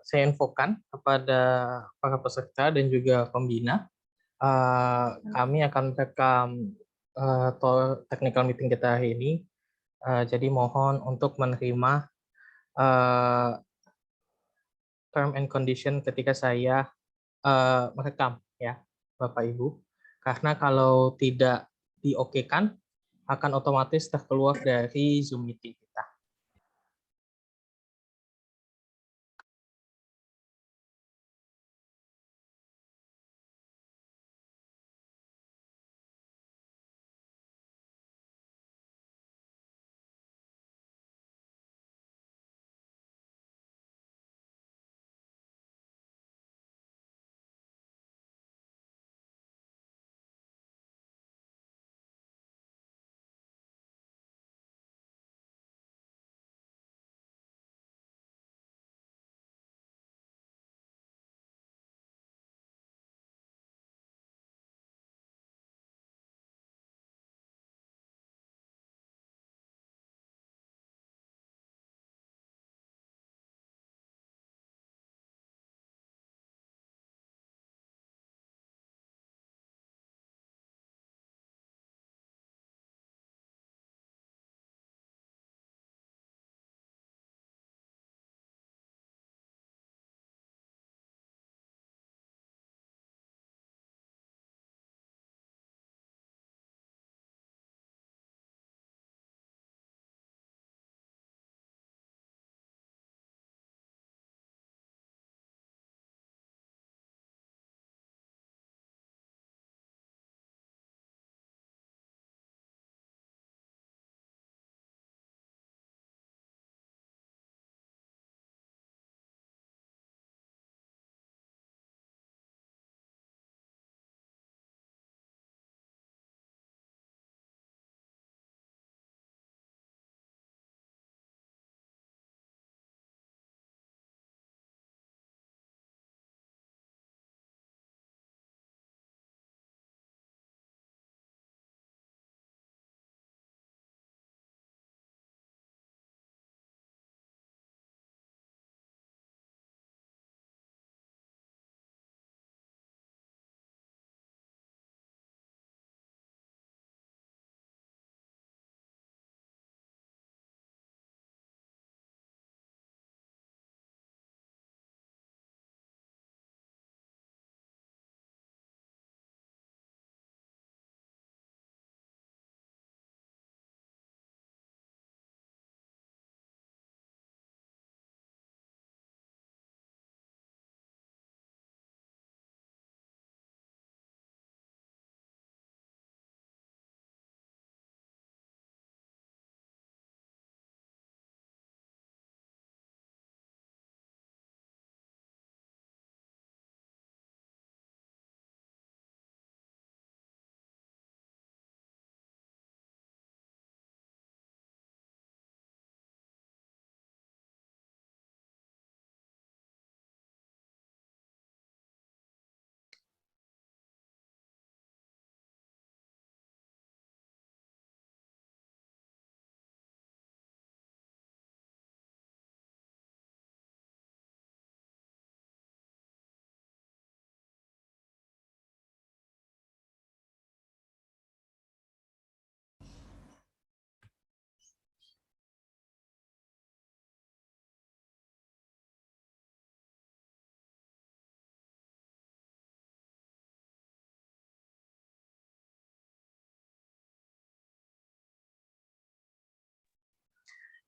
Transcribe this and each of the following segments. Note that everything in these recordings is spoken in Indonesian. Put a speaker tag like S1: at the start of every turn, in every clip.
S1: saya infokan kepada para peserta dan juga pembina, kami akan merekam technical meeting kita hari ini. Jadi mohon untuk menerima term and condition ketika saya merekam, ya Bapak Ibu. Karena kalau tidak diokekan, akan otomatis terkeluar dari Zoom meeting kita.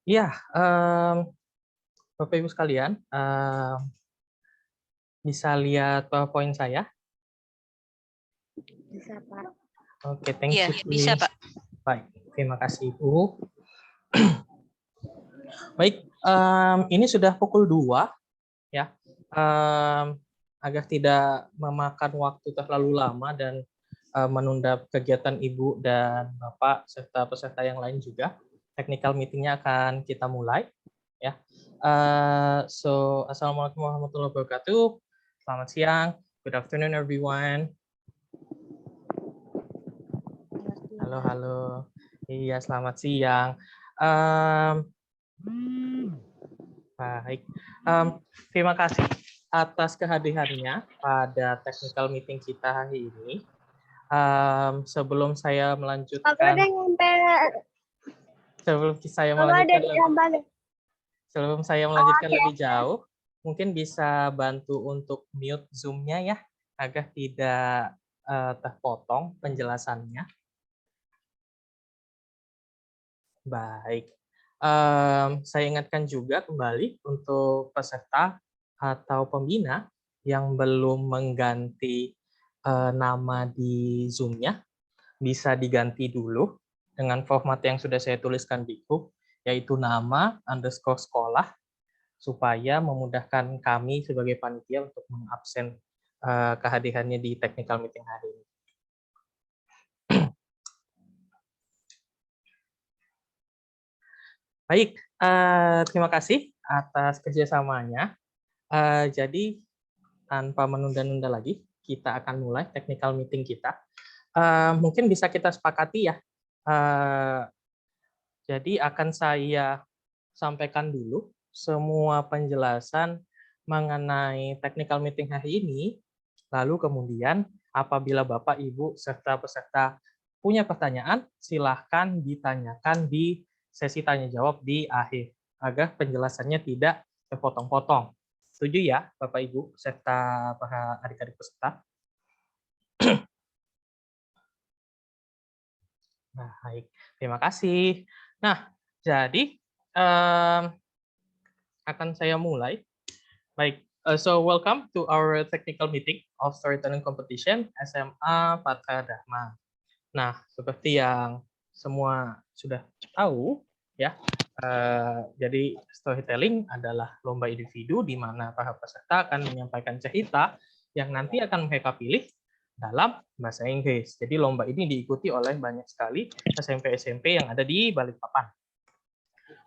S1: Ya, Bapak Ibu sekalian, bisa lihat PowerPoint saya?
S2: Bisa, Pak.
S1: Oke, thank you.
S3: Bisa, Pak.
S1: Baik, terima kasih Ibu. Baik, ini sudah pukul 2, ya. Agar tidak memakan waktu terlalu lama dan menunda kegiatan Ibu dan Bapak serta peserta yang lain juga, technical meeting-nya akan kita mulai, ya. Assalamualaikum warahmatullahi wabarakatuh. Selamat siang. Good afternoon, everyone. Halo, halo. Iya, selamat siang. Baik. Terima kasih atas kehadirannya pada technical meeting kita hari ini. Sebelum saya melanjutkan, lebih jauh, mungkin bisa bantu untuk mute Zoom-nya ya, agar tidak terpotong penjelasannya. Baik. Saya ingatkan juga kembali untuk peserta atau pembina yang belum mengganti nama di Zoom-nya, bisa diganti dulu dengan format yang sudah saya tuliskan di grup, yaitu nama _ sekolah, supaya memudahkan kami sebagai panitia untuk mengabsen kehadirannya di technical meeting hari ini. Baik, terima kasih atas kerjasamanya. Jadi, tanpa menunda-nunda lagi, kita akan mulai technical meeting kita. Mungkin bisa kita sepakati ya. Jadi akan saya sampaikan dulu semua penjelasan mengenai technical meeting hari ini. Lalu kemudian apabila Bapak, Ibu, serta peserta punya pertanyaan, silahkan ditanyakan di sesi tanya jawab di akhir, agar penjelasannya tidak terpotong-potong. Setuju ya, Bapak, Ibu, serta para adik-adik peserta? Baik, terima kasih. Nah, jadi akan saya mulai. Baik, so welcome to our technical meeting of storytelling competition SMA Patra Dharma. Nah, seperti yang semua sudah tahu, ya, jadi storytelling adalah lomba individu di mana para peserta akan menyampaikan cerita yang nanti akan mereka pilih dalam bahasa Inggris. Jadi lomba ini diikuti oleh banyak sekali SMP-SMP yang ada di Balikpapan.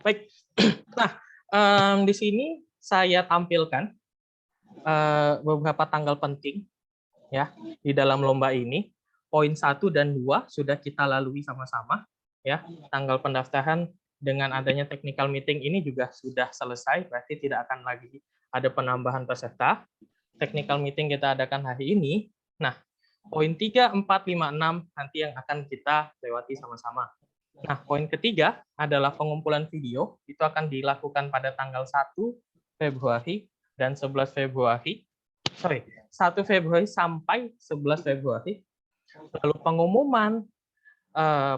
S1: Baik, nah di sini saya tampilkan beberapa tanggal penting ya di dalam lomba ini. Poin 1 dan 2 sudah kita lalui sama-sama ya. Tanggal pendaftaran dengan adanya technical meeting ini juga sudah selesai, berarti tidak akan lagi ada penambahan peserta. Technical meeting kita adakan hari ini. Nah, poin 3, 4, 5, 6 nanti yang akan kita lewati sama-sama. Nah, poin ketiga adalah pengumpulan video. Itu akan dilakukan pada tanggal 1 Februari dan 11 Februari. 1 Februari sampai 11 Februari. Lalu pengumuman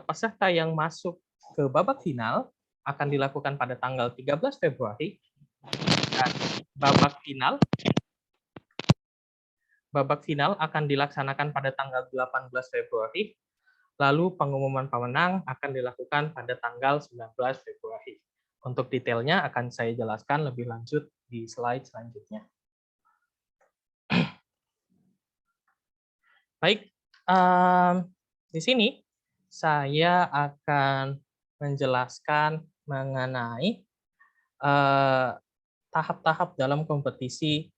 S1: peserta yang masuk ke babak final akan dilakukan pada tanggal 13 Februari. Dan babak final akan dilaksanakan pada tanggal 18 Februari. Lalu pengumuman pemenang akan dilakukan pada tanggal 19 Februari. Untuk detailnya akan saya jelaskan lebih lanjut di slide selanjutnya. Baik, di sini saya akan menjelaskan mengenai tahap-tahap dalam kompetisi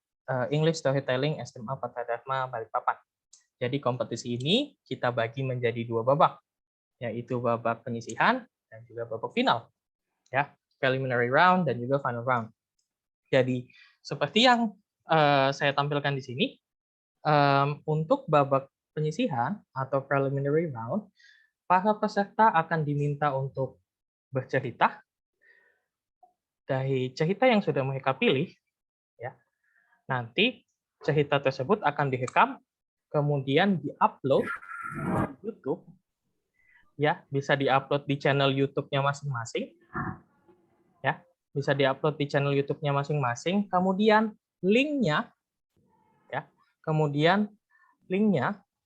S1: English Storytelling SMA Patra Dharma Balikpapan. Jadi kompetisi ini kita bagi menjadi 2 babak, yaitu babak penyisihan dan juga babak final, ya, preliminary round dan juga final round. Jadi seperti yang saya tampilkan di sini, untuk babak penyisihan atau preliminary round, para peserta akan diminta untuk bercerita dari cerita yang sudah mereka pilih. Ya, nanti cerita tersebut akan direkam, kemudian diupload di YouTube. Ya, bisa diupload di channel YouTube-nya masing-masing. Ya, bisa diupload di channel YouTube-nya masing-masing. Kemudian linknya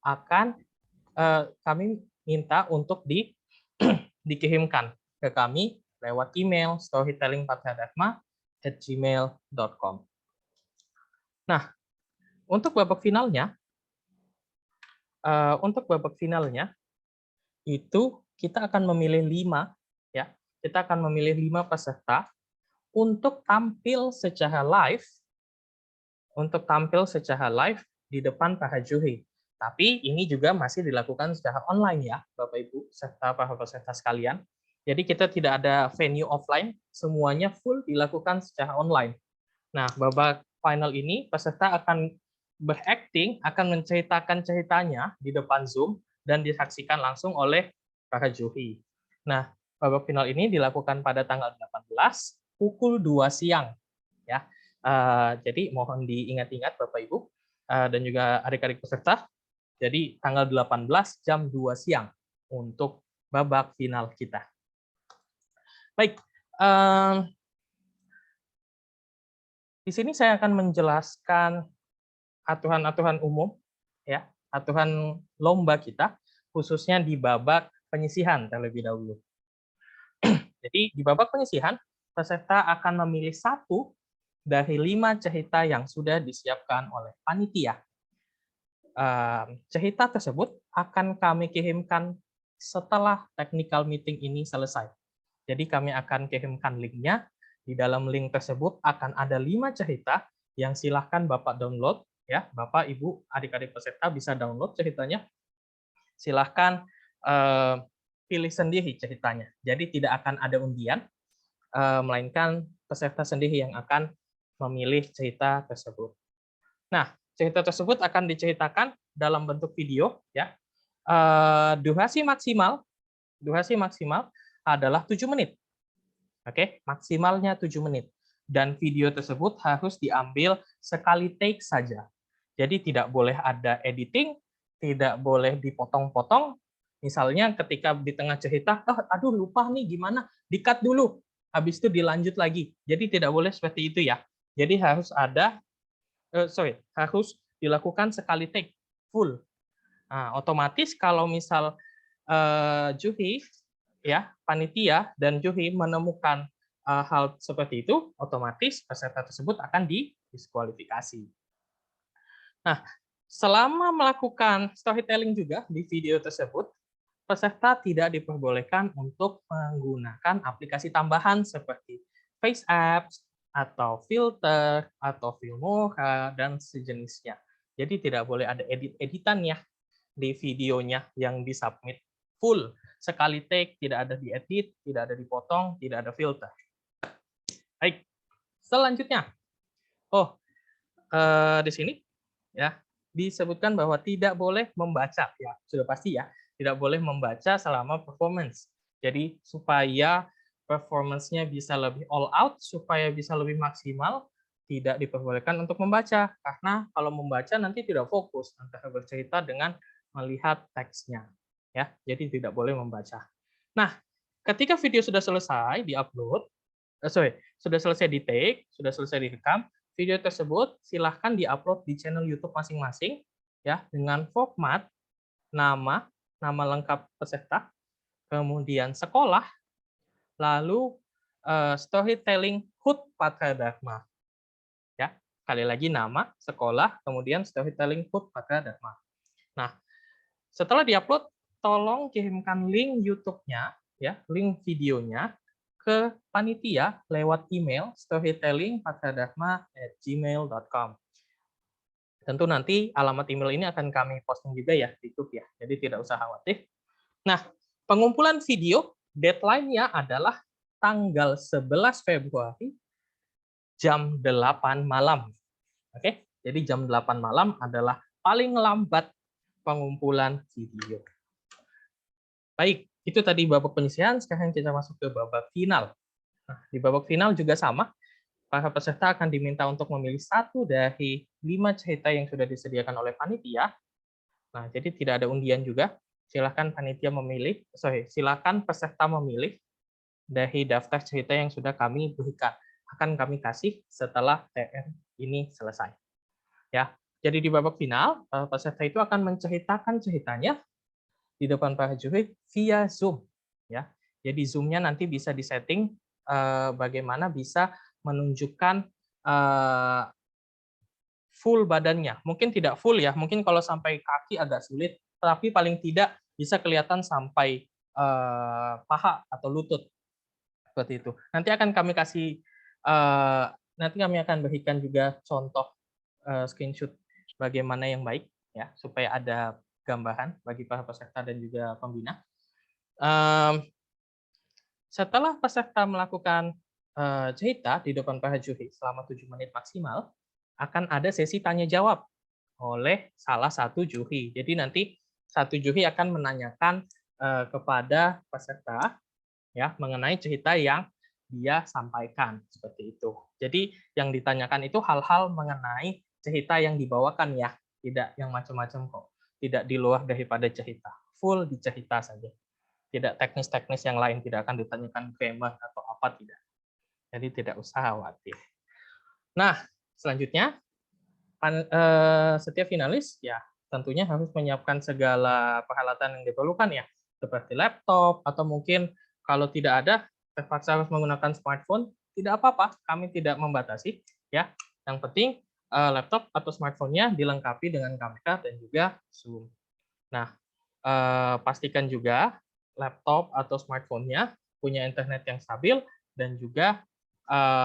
S1: akan kami minta untuk dikirimkan ke kami lewat email storytellingpatradharma@gmail.com. Nah, untuk babak finalnya itu kita akan memilih 5 ya. Kita akan memilih 5 peserta untuk tampil secara live di depan para juri. Tapi ini juga masih dilakukan secara online ya, Bapak Ibu serta para peserta sekalian. Jadi kita tidak ada venue offline, semuanya full dilakukan secara online. Nah, babak final ini peserta akan berakting, akan menceritakan ceritanya di depan Zoom dan disaksikan langsung oleh para juri. Nah, babak final ini dilakukan pada tanggal 18 pukul 2 siang ya. Jadi mohon diingat-ingat Bapak Ibu dan juga adik-adik peserta. Jadi tanggal 18 jam 2 siang untuk babak final kita. Baik, di sini saya akan menjelaskan aturan-aturan umum, ya, aturan lomba kita, khususnya di babak penyisihan terlebih dahulu. Jadi di babak penyisihan, peserta akan memilih satu dari 5 cerita yang sudah disiapkan oleh panitia. Cerita tersebut akan kami kirimkan setelah technical meeting ini selesai. Jadi kami akan kirimkan linknya. Di dalam link tersebut akan ada 5 cerita yang silahkan Bapak download. Ya, Bapak, Ibu, adik-adik peserta bisa download ceritanya. Silahkan pilih sendiri ceritanya. Jadi tidak akan ada undian, melainkan peserta sendiri yang akan memilih cerita tersebut. Nah, cerita tersebut akan diceritakan dalam bentuk video. Ya, durasi maksimal adalah 7 menit. Oke, maksimalnya 7 menit. Dan video tersebut harus diambil sekali take saja. Jadi tidak boleh ada editing, tidak boleh dipotong-potong. Misalnya ketika di tengah cerita, oh, aduh lupa nih gimana, di-cut dulu. Habis itu dilanjut lagi. Jadi tidak boleh seperti itu ya. Jadi harus ada, harus dilakukan sekali take, full. Nah, otomatis kalau misal juri, ya panitia dan juri menemukan hal seperti itu, otomatis peserta tersebut akan didiskualifikasi. Nah, selama melakukan storytelling juga di video tersebut, peserta tidak diperbolehkan untuk menggunakan aplikasi tambahan seperti Face Apps atau filter atau Filmora dan sejenisnya. Jadi tidak boleh ada edit-editan ya di videonya yang disubmit full sekali take, tidak ada diedit, tidak ada dipotong, tidak ada filter. Baik, selanjutnya, di sini ya disebutkan bahwa tidak boleh membaca, ya sudah pasti ya, tidak boleh membaca selama performance. Jadi supaya performance-nya bisa lebih all out, supaya bisa lebih maksimal, tidak diperbolehkan untuk membaca, karena kalau membaca nanti tidak fokus antara bercerita dengan melihat teksnya. Ya, jadi tidak boleh membaca. Nah, ketika video sudah selesai diupload, sudah selesai di take, sudah selesai direkam, video tersebut silahkan diupload di channel YouTube masing-masing ya dengan format nama lengkap peserta, kemudian sekolah, lalu storytelling HUT Patra Dharma. Ya, kali lagi nama, sekolah, kemudian storytelling HUT Patra Dharma. Nah, setelah diupload, tolong kirimkan link YouTube-nya, ya, link videonya ke panitia lewat email storytellingpatradharma@gmail.com. Tentu nanti alamat email ini akan kami posting juga ya di YouTube ya, jadi tidak usah khawatir. Nah, pengumpulan video deadline-nya adalah tanggal 11 Februari jam 8 malam. Oke, jadi jam 8 malam adalah paling lambat pengumpulan video. Baik, itu tadi babak penyisihan, sekarang kita masuk ke babak final. Nah, di babak final juga sama, para peserta akan diminta untuk memilih satu dari 5 cerita yang sudah disediakan oleh panitia. Nah, jadi tidak ada undian juga. Silakan panitia memilih, silakan peserta memilih dari daftar cerita yang sudah kami berikan. Akan kami kasih setelah TR ini selesai. Ya, jadi di babak final, peserta itu akan menceritakan ceritanya di depan para juri via Zoom. Ya, jadi Zoom-nya nanti bisa disetting bagaimana bisa menunjukkan full badannya. Mungkin tidak full ya, mungkin kalau sampai kaki agak sulit, tapi paling tidak bisa kelihatan sampai paha atau lutut seperti itu. Nanti akan kami kasih, nanti kami akan berikan juga contoh screenshot bagaimana yang baik ya, supaya ada gambaran bagi para peserta dan juga pembina. Setelah peserta melakukan cerita di depan para juri selama 7 menit maksimal, akan ada sesi tanya jawab oleh salah satu juri. Jadi nanti satu juri akan menanyakan kepada peserta ya mengenai cerita yang dia sampaikan seperti itu. Jadi yang ditanyakan itu hal-hal mengenai cerita yang dibawakan ya, tidak yang macam-macam kok. Tidak di luar daripada cerita. Full di cerita saja. Tidak teknis-teknis yang lain, tidak akan ditanyakan grammar atau apa, tidak. Jadi tidak usah khawatir. Nah, selanjutnya setiap finalis ya tentunya harus menyiapkan segala peralatan yang diperlukan ya, seperti laptop atau mungkin kalau tidak ada terpaksa harus menggunakan smartphone, tidak apa-apa, kami tidak membatasi ya. Yang penting laptop atau smartphone-nya dilengkapi dengan kamera dan juga Zoom. Nah, pastikan juga laptop atau smartphone-nya punya internet yang stabil dan juga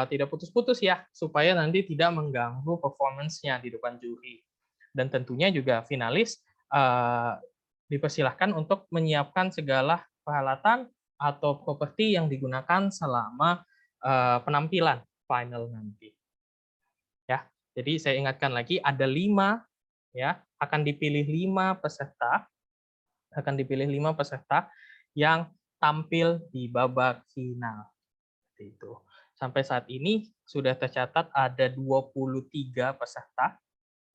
S1: tidak putus-putus ya, supaya nanti tidak mengganggu performance-nya di depan juri. Dan tentunya juga finalis dipersilahkan untuk menyiapkan segala peralatan atau properti yang digunakan selama penampilan final nanti. Ya, jadi saya ingatkan lagi ada 5 ya, akan dipilih 5 peserta yang tampil di babak final. Seperti itu. Sampai saat ini sudah tercatat ada 23 peserta.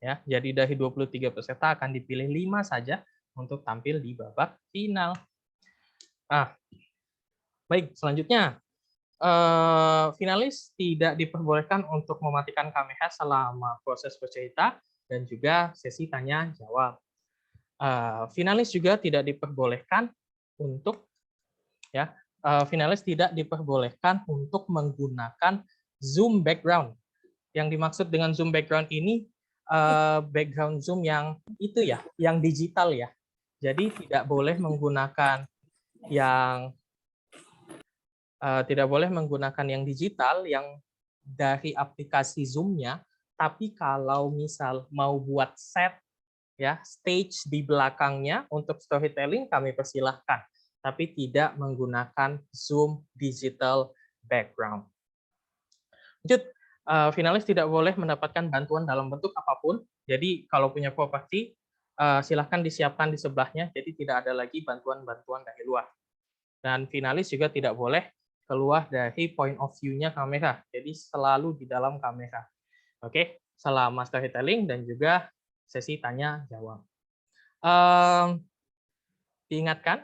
S1: Ya, jadi dari 23 peserta akan dipilih 5 saja untuk tampil di babak final. Nah, baik, selanjutnya finalis tidak diperbolehkan untuk mematikan kamera selama proses bercerita dan juga sesi tanya jawab. Finalis juga tidak diperbolehkan untuk ya finalis tidak diperbolehkan untuk menggunakan Zoom background. Yang dimaksud dengan Zoom background ini background Zoom yang itu ya, yang digital ya. Jadi tidak boleh menggunakan yang digital yang dari aplikasi Zoom-nya, tapi kalau misal mau buat set ya stage di belakangnya untuk storytelling kami persilahkan, tapi tidak menggunakan Zoom digital background. Lanjut, finalis tidak boleh mendapatkan bantuan dalam bentuk apapun. Jadi kalau punya properti silahkan disiapkan di sebelahnya, jadi tidak ada lagi bantuan-bantuan dari luar. Dan finalis juga tidak boleh keluar dari point of view-nya kamera, jadi selalu di dalam kamera. Oke, selama storytelling dan juga sesi tanya jawab. Diingatkan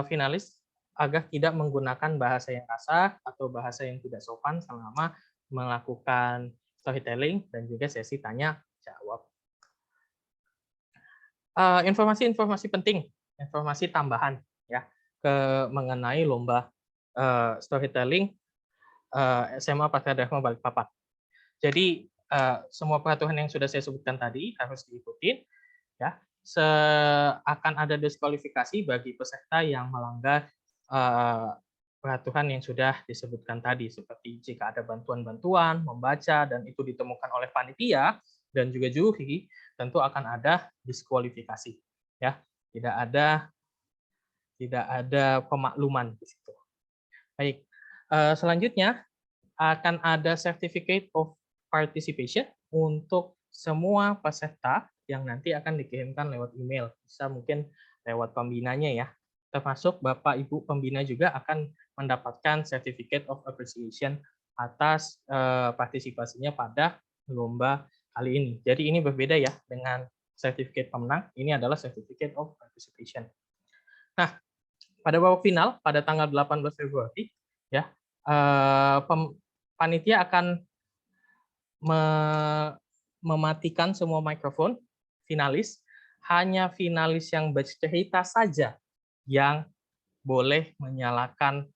S1: finalis agar tidak menggunakan bahasa yang kasar atau bahasa yang tidak sopan selama melakukan storytelling dan juga sesi tanya jawab. Informasi-informasi penting, informasi tambahan ya mengenai lomba storytelling SMA Partai Dharma Balikpapan. Jadi semua peraturan yang sudah saya sebutkan tadi harus diikuti ya. Akan ada diskualifikasi bagi peserta yang melanggar peraturan yang sudah disebutkan tadi, seperti jika ada bantuan-bantuan membaca dan itu ditemukan oleh panitia dan juga juri, tentu akan ada diskualifikasi ya. Tidak ada pemakluman di situ. Baik, selanjutnya akan ada certificate of participation untuk semua peserta yang nanti akan dikirimkan lewat email. Bisa mungkin lewat pembinanya ya. Termasuk Bapak Ibu pembina juga akan mendapatkan certificate of appreciation atas partisipasinya pada lomba kali ini. Jadi ini berbeda ya dengan certificate pemenang. Ini adalah certificate of participation. Nah, pada babak final pada tanggal 18 Februari ya, panitia akan mematikan semua mikrofon finalis, hanya finalis yang bercerita saja yang boleh menyalakan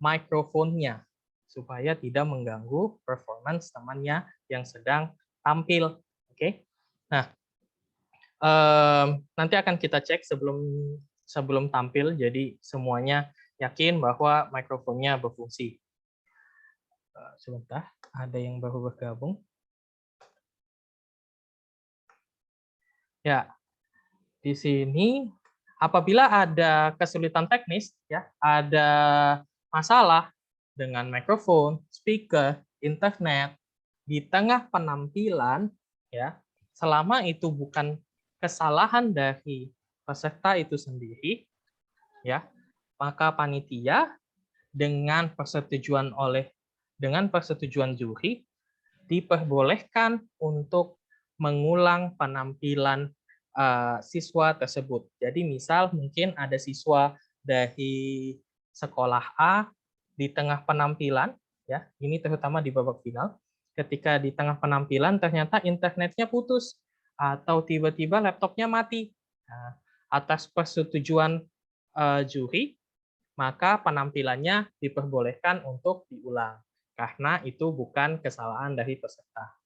S1: mikrofonnya supaya tidak mengganggu performance temannya yang sedang tampil. Oke. Nah, nanti akan kita cek sebelum tampil, jadi semuanya yakin bahwa mikrofonnya berfungsi. Sebentar, ada yang baru bergabung. Ya, di sini apabila ada kesulitan teknis, ya, ada masalah dengan mikrofon, speaker, internet di tengah penampilan, ya, selama itu bukan kesalahan dari peserta itu sendiri, ya, maka panitia dengan persetujuan juri diperbolehkan untuk mengulang penampilan siswa tersebut. Jadi misal mungkin ada siswa dari sekolah A di tengah penampilan, ya, ini terutama di babak final, ketika di tengah penampilan ternyata internetnya putus atau tiba-tiba laptopnya mati. Nah, atas persetujuan juri, maka penampilannya diperbolehkan untuk diulang karena itu bukan kesalahan dari peserta,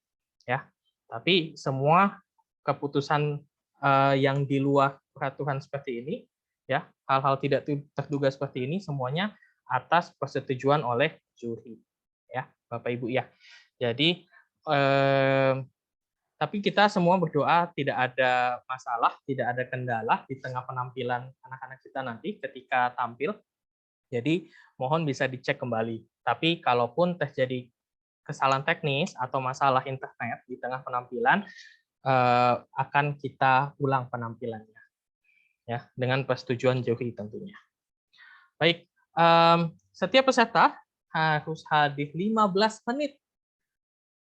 S1: ya. Tapi semua keputusan yang di luar peraturan seperti ini, ya, hal-hal tidak terduga seperti ini semuanya atas persetujuan oleh juri, ya, Bapak Ibu ya. Jadi tapi kita semua berdoa tidak ada masalah, tidak ada kendala di tengah penampilan anak-anak kita nanti ketika tampil. Jadi mohon bisa dicek kembali. Tapi kalaupun terjadi kesalahan teknis atau masalah internet di tengah penampilan, akan kita ulang penampilannya, ya, dengan persetujuan juri tentunya. Baik, setiap peserta harus hadir 15 menit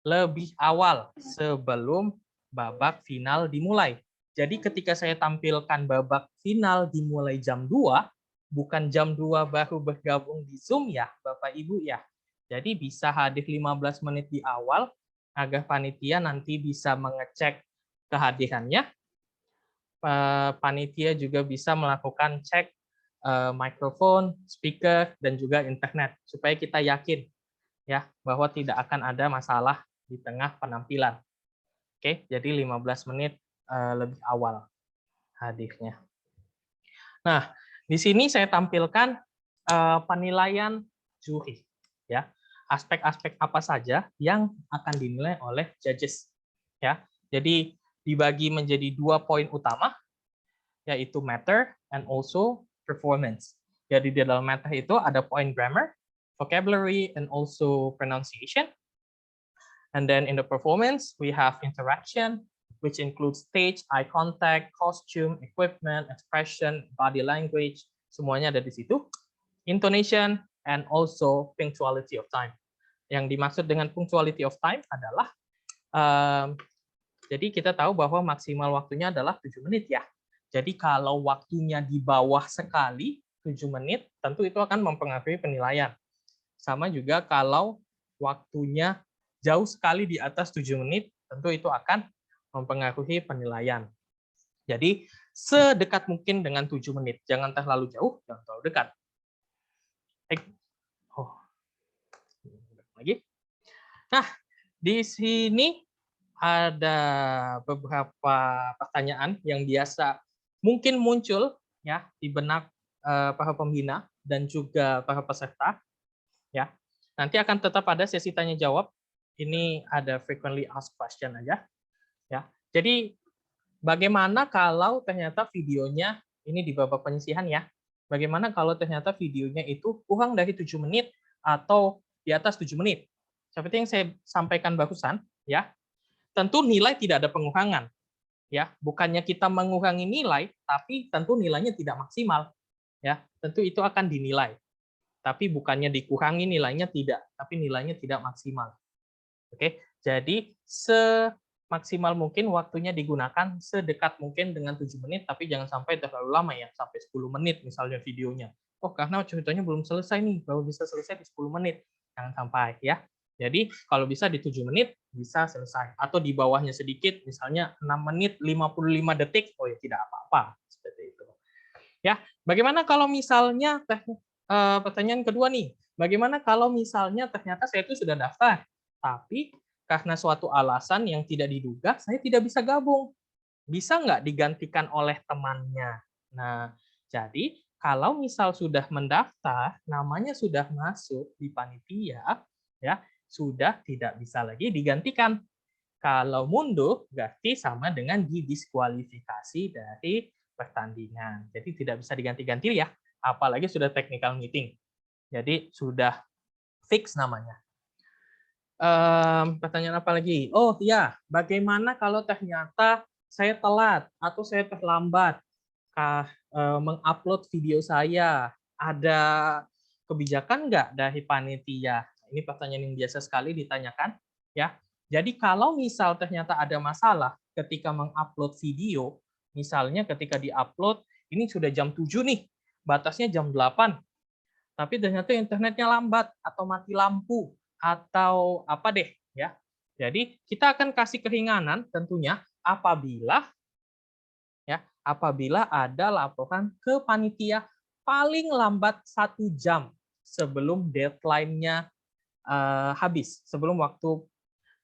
S1: lebih awal sebelum babak final dimulai. Jadi ketika saya tampilkan babak final dimulai jam 2, bukan jam 2 baru bergabung di Zoom ya, Bapak Ibu ya. Jadi bisa hadir 15 menit di awal agar panitia nanti bisa mengecek kehadirannya. Panitia juga bisa melakukan cek mikrofon, speaker, dan juga internet supaya kita yakin ya bahwa tidak akan ada masalah di tengah penampilan. Oke, jadi 15 menit lebih awal hadirnya. Nah, di sini saya tampilkan penilaian juri, ya. Aspek-aspek apa saja yang akan dinilai oleh judges, ya. Jadi dibagi menjadi 2 poin utama, yaitu matter and also performance. Jadi di dalam matter itu ada poin grammar, vocabulary, and also pronunciation. And then in the performance, we have interaction, which includes stage, eye contact, costume, equipment, expression, body language, semuanya ada di situ. Intonation, and also punctuality of time. Yang dimaksud dengan punctuality of time adalah, jadi kita tahu bahwa maksimal waktunya adalah 7 menit ya. Jadi kalau waktunya di bawah sekali, 7 menit, tentu itu akan mempengaruhi penilaian. Sama juga kalau waktunya jauh sekali di atas 7 menit, tentu itu akan mempengaruhi penilaian. Jadi sedekat mungkin dengan 7 menit, jangan terlalu jauh, jangan terlalu dekat. Lagi. Nah, di sini ada beberapa pertanyaan yang biasa mungkin muncul ya di benak para pembina dan juga para peserta. Ya, nanti akan tetap ada sesi tanya jawab. Ini ada frequently asked question aja. Ya, jadi bagaimana kalau ternyata videonya ini di babak penyisihan ya? Bagaimana kalau ternyata videonya itu kurang dari 7 menit atau di atas 7 menit? Seperti yang saya sampaikan barusan, ya, tentu nilai tidak ada pengurangan. Ya, bukannya kita mengurangi nilai, tapi tentu nilainya tidak maksimal. Ya, tentu itu akan dinilai. Tapi bukannya dikurangi nilainya tidak, tapi nilainya tidak maksimal. Oke, jadi semaksimal mungkin waktunya digunakan sedekat mungkin dengan 7 menit, tapi jangan sampai terlalu lama ya, sampai 10 menit misalnya videonya. Oh, karena ceritanya belum selesai nih, baru bisa selesai di 10 menit. Jangan sampai ya. Jadi kalau bisa di 7 menit bisa selesai. Atau di bawahnya sedikit, misalnya 6 menit 55 detik, oh ya tidak apa-apa. Seperti itu. Ya, bagaimana kalau misalnya pertanyaan kedua nih, bagaimana kalau misalnya ternyata saya itu sudah daftar, tapi karena suatu alasan yang tidak diduga, saya tidak bisa gabung. Bisa nggak digantikan oleh temannya? Nah, jadi kalau misal sudah mendaftar, namanya sudah masuk di panitia, ya sudah tidak bisa lagi digantikan. Kalau mundur, berarti sama dengan didiskualifikasi dari pertandingan. Jadi tidak bisa diganti-ganti ya, apalagi sudah technical meeting. Jadi sudah fix namanya. Pertanyaan apa lagi? Oh ya, bagaimana kalau ternyata saya telat atau saya terlambat mengupload video saya? Ada kebijakan nggak dari panitia? Ini pertanyaan yang biasa sekali ditanyakan, ya. Jadi kalau misal ternyata ada masalah ketika mengupload video, misalnya ketika diupload ini sudah jam 7 nih, batasnya jam 8, tapi ternyata internetnya lambat atau mati lampu atau apa deh ya. Jadi kita akan kasih keringanan tentunya apabila ada laporan ke panitia paling lambat 1 jam sebelum deadline-nya habis, sebelum waktu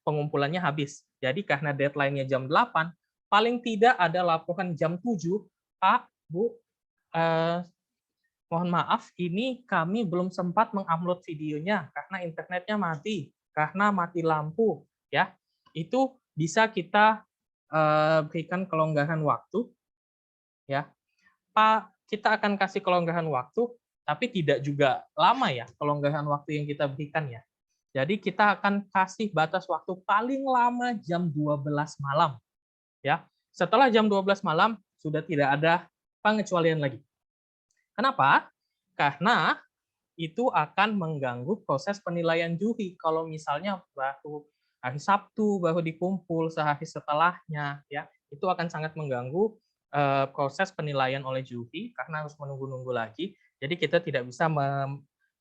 S1: pengumpulannya habis. Jadi karena deadline-nya jam 8, paling tidak ada laporan jam 7, Pak, Bu, mohon maaf, ini kami belum sempat mengupload videonya karena internetnya mati, karena mati lampu, ya. Itu bisa kita berikan kelonggaran waktu, ya. Pak, kita akan kasih kelonggaran waktu, tapi tidak juga lama ya kelonggaran waktu yang kita berikan ya. Jadi kita akan kasih batas waktu paling lama jam 12 malam, ya. Setelah jam 12 malam sudah tidak ada pengecualian lagi. Kenapa? Karena itu akan mengganggu proses penilaian juri. Kalau misalnya baru hari Sabtu baru dikumpul sehari setelahnya, ya itu akan sangat mengganggu proses penilaian oleh juri karena harus menunggu-nunggu lagi. Jadi kita tidak bisa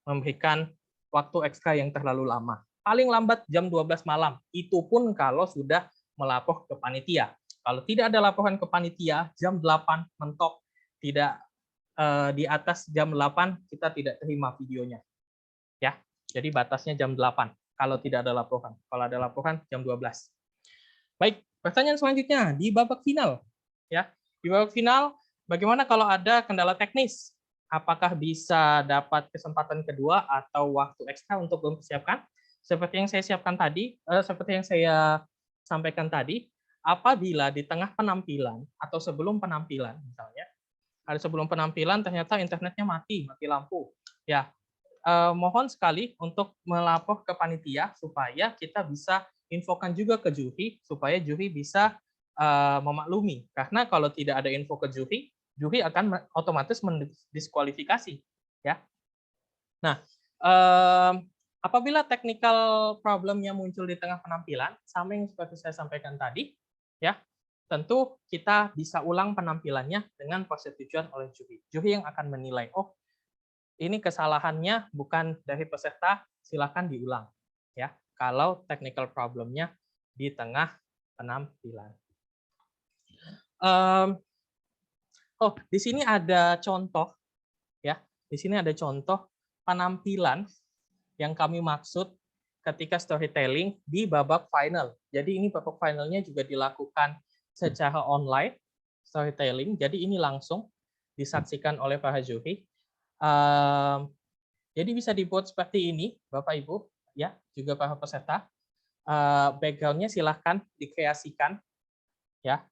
S1: memberikan waktu ekstra yang terlalu lama. Paling lambat jam 12 malam. Itu pun kalau sudah melapor ke panitia. Kalau tidak ada laporan ke panitia, jam 8 mentok, tidak di atas jam 8 kita tidak terima videonya. Ya. Jadi batasnya jam 8 kalau tidak ada laporan. Kalau ada laporan jam 12. Baik, pertanyaan selanjutnya di babak final. Ya. Di babak final bagaimana kalau ada kendala teknis? Apakah bisa dapat kesempatan kedua atau waktu ekstra untuk mempersiapkan? Seperti yang saya siapkan tadi, seperti yang saya sampaikan tadi, apabila di tengah penampilan atau sebelum penampilan misalnya hari sebelum penampilan ternyata internetnya mati lampu. Ya, mohon sekali untuk melapor ke panitia supaya kita bisa infokan juga ke juri supaya juri bisa memaklumi. Karena kalau tidak ada info ke juri, juri akan otomatis mendiskualifikasi. Ya. Nah, apabila technical problem yang muncul di tengah penampilan, sama yang seperti saya sampaikan tadi, ya, tentu kita bisa ulang penampilannya dengan persetujuan oleh juri. Juri yang akan menilai, oh ini kesalahannya bukan dari peserta, silakan diulang. Ya, kalau technical problemnya di tengah penampilan. Oh, di sini ada contoh, ya. Di sini ada contoh penampilan yang kami maksud ketika storytelling di babak final. Jadi ini babak finalnya juga dilakukan secara online storytelling. Jadi ini langsung disaksikan oleh para juri. Jadi bisa dibuat seperti ini, Bapak Ibu, ya, juga para peserta. Background-nya silahkan dikreasikan, ya.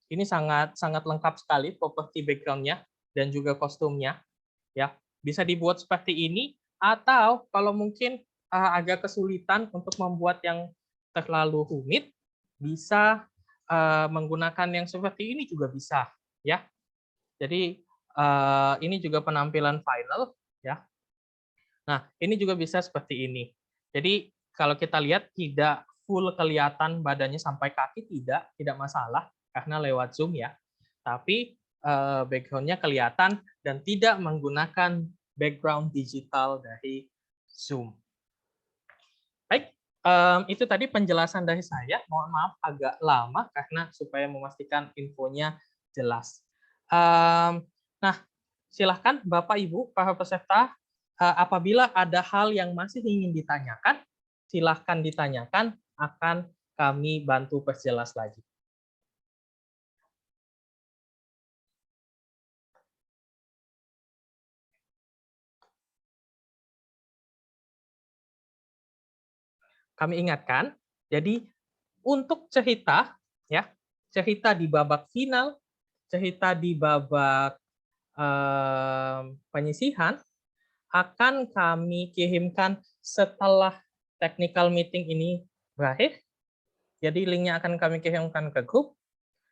S1: Ini sangat lengkap sekali properti background-nya dan juga kostumnya, ya. Bisa dibuat seperti ini atau kalau mungkin agak kesulitan untuk membuat yang terlalu rumit, bisa menggunakan yang seperti ini juga bisa, ya. Jadi ini juga penampilan final, ya. Nah, ini juga bisa seperti ini. Jadi kalau kita lihat tidak full kelihatan badannya sampai kaki, tidak masalah karena lewat Zoom ya. Tapi background-nya kelihatan dan tidak menggunakan background digital dari Zoom. Baik, itu tadi penjelasan dari saya. Mohon maaf agak lama karena supaya memastikan infonya jelas. Nah, silahkan Bapak Ibu para peserta, apabila ada hal yang masih ingin ditanyakan, silahkan ditanyakan, akan kami bantu perjelas lagi. Kami ingatkan, jadi untuk cerita, ya, cerita di babak final, cerita di babak penyisihan, akan kami kirimkan setelah technical meeting ini berakhir. Jadi linknya akan kami kirimkan ke grup.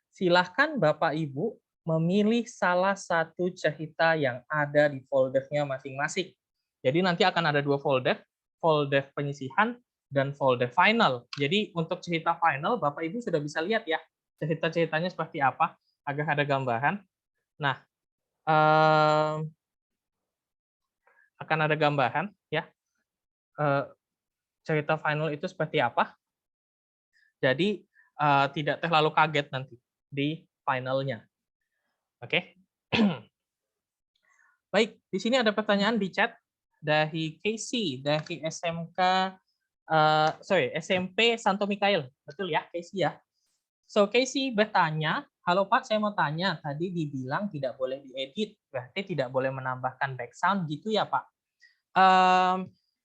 S1: Silahkan Bapak Ibu memilih salah satu cerita yang ada di foldernya masing-masing. Jadi nanti akan ada 2 folder, folder penyisihan dan folder final. Jadi untuk cerita final, Bapak Ibu sudah bisa lihat ya, cerita-ceritanya seperti apa, agar ada gambaran. Nah, akan ada gambaran ya, cerita final itu seperti apa. Jadi tidak terlalu kaget nanti di finalnya. Oke. Baik, di sini ada pertanyaan di chat dari Casey dari SMP Santo Mikael. Betul ya, Casey ya? So, Casey bertanya, halo Pak, saya mau tanya, tadi dibilang tidak boleh diedit, berarti tidak boleh menambahkan background gitu ya Pak?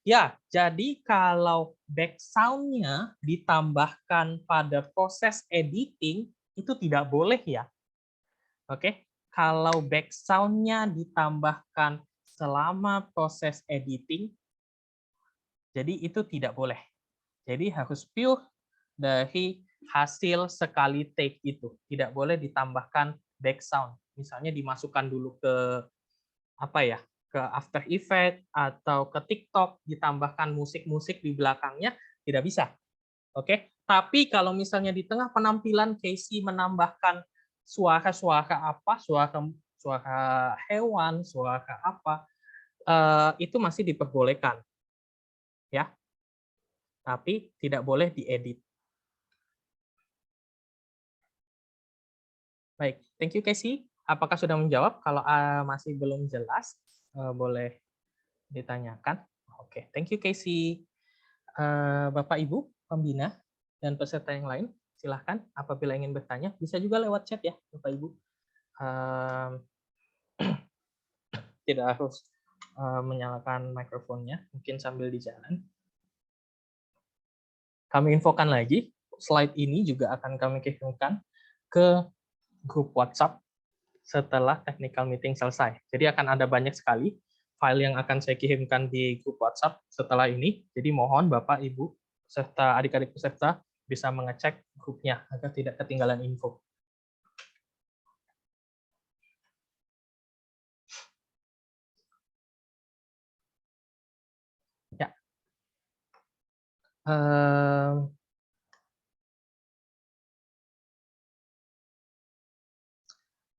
S1: Ya, jadi kalau background-nya ditambahkan pada proses editing, itu tidak boleh ya. Oke, kalau background-nya ditambahkan selama proses editing, jadi itu tidak boleh. Jadi harus pure dari hasil sekali take itu. Tidak boleh ditambahkan background. Misalnya dimasukkan dulu ke apa ya, ke After Effects atau ke TikTok, ditambahkan musik-musik di belakangnya, tidak bisa. Oke, tapi kalau misalnya di tengah penampilan Casey menambahkan suara-suara apa, suara hewan, suara apa, itu masih diperbolehkan, ya. Tapi tidak boleh diedit. Baik, thank you Casey. Apakah sudah menjawab? Kalau masih belum jelas, boleh ditanyakan. Oke, thank you Casey. Bapak Ibu pembina dan peserta yang lain, silahkan apabila ingin bertanya, bisa juga lewat chat ya Bapak Ibu. Tidak harus menyalakan mikrofonnya, mungkin sambil di jalan. Kami infokan lagi, slide ini juga akan kami kirimkan ke grup WhatsApp setelah technical meeting selesai. Jadi akan ada banyak sekali file yang akan saya kirimkan di grup WhatsApp setelah ini. Jadi mohon Bapak, Ibu, serta adik-adik peserta bisa mengecek grupnya agar tidak ketinggalan info. Ya.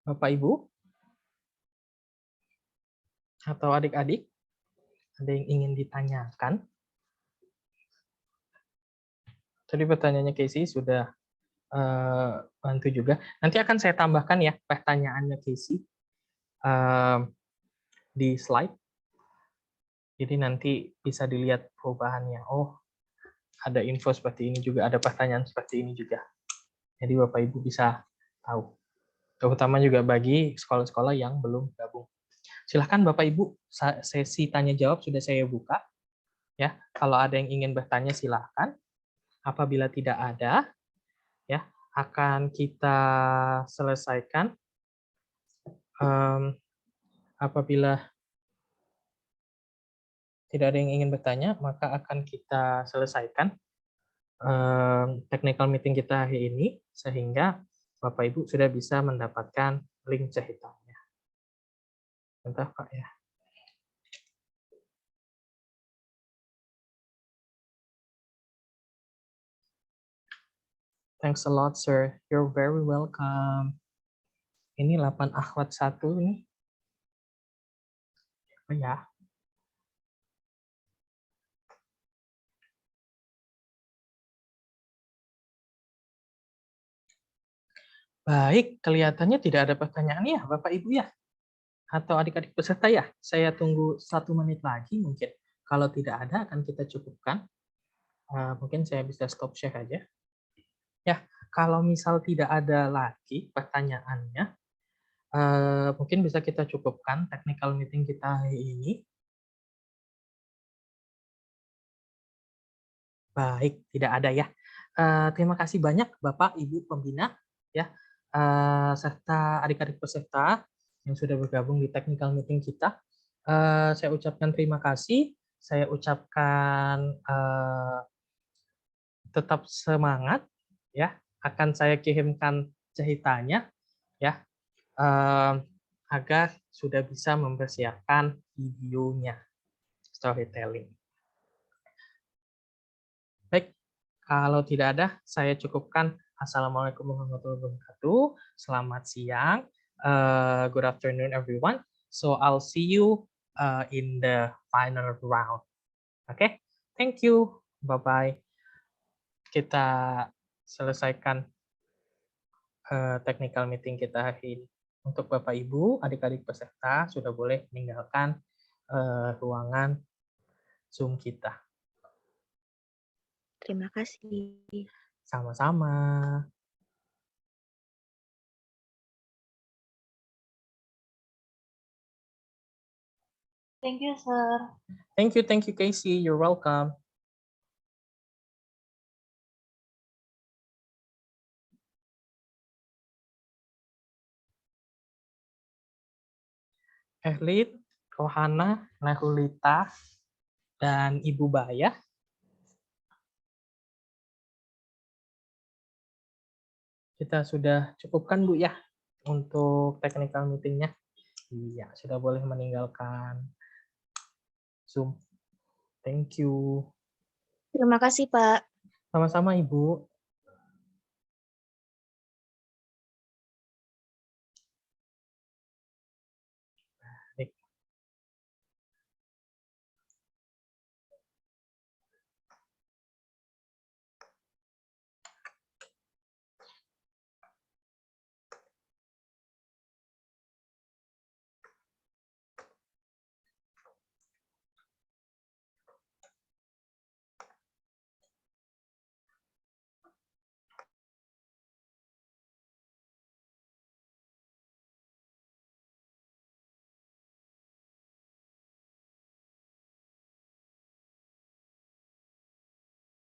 S1: Bapak, Ibu, atau adik-adik, ada yang ingin ditanyakan? Tadi pertanyaannya Casey sudah bantu juga. Nanti akan saya tambahkan ya pertanyaannya Casey di slide. Jadi nanti bisa dilihat perubahannya. Oh, ada info seperti ini juga, ada pertanyaan seperti ini juga. Jadi Bapak Ibu bisa tahu. Terutama juga bagi sekolah-sekolah yang belum gabung. Silahkan Bapak Ibu, sesi tanya jawab sudah saya buka. Ya, kalau ada yang ingin bertanya silahkan. Apabila tidak ada, ya akan kita selesaikan. Apabila tidak ada yang ingin bertanya, maka akan kita selesaikan technical meeting kita hari ini, sehingga Bapak Ibu sudah bisa mendapatkan link ceritanya. Bentar Pak ya. Thanks a lot, sir. You're very welcome. Ini 8 akhwat 1 nih. Oh ya. Baik, kelihatannya tidak ada pertanyaan ya, Bapak Ibu ya? Atau adik-adik peserta ya? Saya tunggu 1 menit lagi mungkin. Kalau tidak ada, akan kita cukupkan. Mungkin saya bisa stop share aja. Ya, kalau misal tidak ada lagi pertanyaannya, mungkin bisa kita cukupkan technical meeting kita hari ini. Baik, tidak ada ya. Terima kasih banyak Bapak, Ibu pembina, ya, serta adik-adik peserta yang sudah bergabung di technical meeting kita. Saya ucapkan terima kasih. Saya ucapkan tetap semangat, ya. Akan saya kirimkan jahitannya, ya, agar sudah bisa mempersiapkan videonya storytelling. Baik, kalau tidak ada, saya cukupkan. Assalamualaikum warahmatullahi wabarakatuh. Selamat siang. Good afternoon, everyone. So I'll see you in the final round. Okay, thank you. Bye-bye. Kita selesaikan technical meeting kita hari ini. Untuk Bapak Ibu, adik-adik peserta sudah boleh meninggalkan ruangan Zoom kita.
S2: Terima kasih.
S1: Sama-sama.
S3: Thank you, sir.
S1: Thank you, Casey. You're welcome. Erlin, Rohana, Nahulita, dan Ibu Baya. Kita sudah cukupkan, Bu, ya, untuk technical meeting-nya. Iya, sudah boleh meninggalkan Zoom. Thank you.
S2: Terima kasih, Pak.
S1: Sama-sama, Ibu.